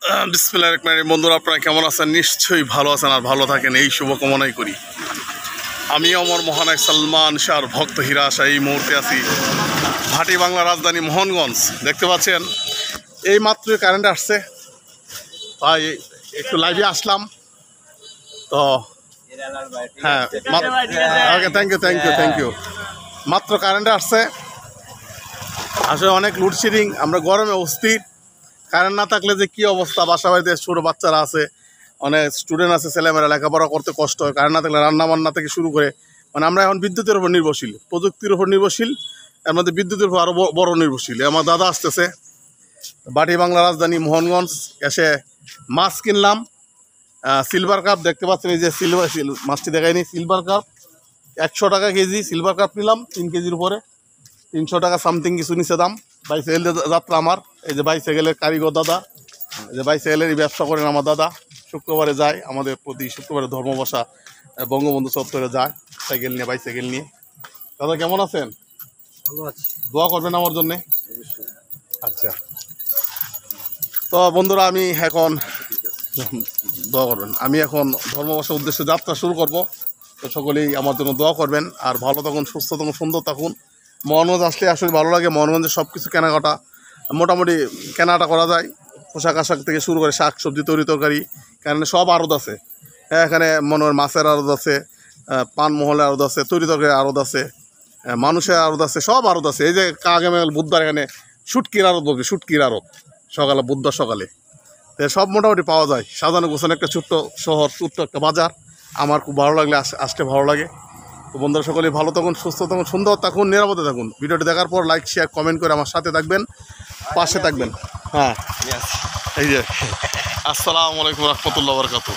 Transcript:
বিসমিল্লাহির রহমানির রহিম। বন্ধুরা, আপনারা কেমন আছেন? নিশ্চয়ই ভালো আছেন আর ভালো থাকেন, এই শুভকামনাই করি। আমি আমার মহানায়ক সালমান শাহর ভক্ত হীরা আশা এই মুহূর্তে আছি ভাটি বাংলা রাজধানী মোহনগঞ্জ। দেখতে পাচ্ছেন এই মাত্রই কারেন্ট আসছে, তাই একটু লাইভে আসলাম। তো হ্যাঁ, ওকে, থ্যাংক ইউ। মাত্র কারেন্ট আসছে। আসলে অনেক লোডশেডিং, আমরা গরমে অস্থির। কারেন্ট না থাকলে যে কী অবস্থা, বাসা বাড়িতে ছোটো বাচ্চারা আছে, অনেক স্টুডেন্ট আছে, ছেলেমেয়েরা লেখাপড়া করতে কষ্ট হয়। কারেন্ট না থাকলে রান্না বান্না থেকে শুরু করে মানে আমরা এখন বিদ্যুতের উপর নির্ভরশীল, প্রযুক্তির উপর নির্ভরশীল, এর মধ্যে বিদ্যুতের উপর আরও বড় নির্ভরশীল। আমার দাদা আসতেছে ভাটি বাংলা রাজধানী মোহনগঞ্জ, এসে মাছ কিনলাম। সিলভার কাপ দেখতে পাচ্ছেন, এই যে সিলভার মাছটি দেখায়নি, সিলভার কাপ 100 টাকা কেজি। সিলভার কাপ নিলাম 3 কেজির উপরে, 300 টাকা সামথিং কিছু নিচে দাম। বাইসাইকেল যাত্রা আমার, এই যে বাইসাইকেলের কারিগর দাদা, এই যে বাইসাইকেলেরই ব্যবসা করেন আমার দাদা। শুক্রবারে যায়, আমাদের প্রতি শুক্রবারে ধর্মবাসা বঙ্গবন্ধু চত্বরে যায় সাইকেল নিয়ে, বাইসাইকেল নিয়ে। দাদা কেমন আছেন? ভালো আছি। দোয়া করবেন আমার জন্যে। আচ্ছা, তো বন্ধুরা আমি এখন দোয়া করবেন, আমি এখন ধর্মবাসার উদ্দেশ্যে যাত্রা শুরু করব। তো সকলেই আমার জন্য দোয়া করবেন, আর ভালো থাকুন, সুস্থ থাকুন, সুন্দর থাকুন। মোহনগঞ্জ আসলে আসলে ভালো লাগে। মোহনগঞ্জে সব কিছু কেনাকাটা মোটামুটি কেনাকাটা করা যায়, পোশাক আশাক থেকে শুরু করে শাক সবজি তরি তরকারি, কারণ সব আড়ত আছে। হ্যাঁ, এখানে মনে হয় মাছের আড়ত আছে, পানমহলের আড়ত আছে, তরি তরকারির আড়ত আছে, মানুষের আড়ত আছে, সব আড়ত আছে। এই যে আগামীকাল বুধবার এখানে শুটকির আড়ত বলবে, শুটকির আড়ত সকালে, বুধবার সকালে। তো সব মোটামুটি পাওয়া যায়। সাজানো গোছানো একটা ছোট্ট শহর, ছোট্ট একটা বাজার। আমার খুব ভালো লাগলে আসতে ভালো লাগে। তো বন্ধুরা সকলেই ভালো থাকুন, সুস্থ থাকুন, সুন্দর থাকুন, নিরাপদে থাকুন। ভিডিওটি দেখার পর লাইক শেয়ার কমেন্ট করে আমার সাথে থাকবেন, পাশে থাকবেন। হ্যাঁ, এই যে আসসালামু আলাইকুম রহমতুল্লাহ বারাকাতুহু।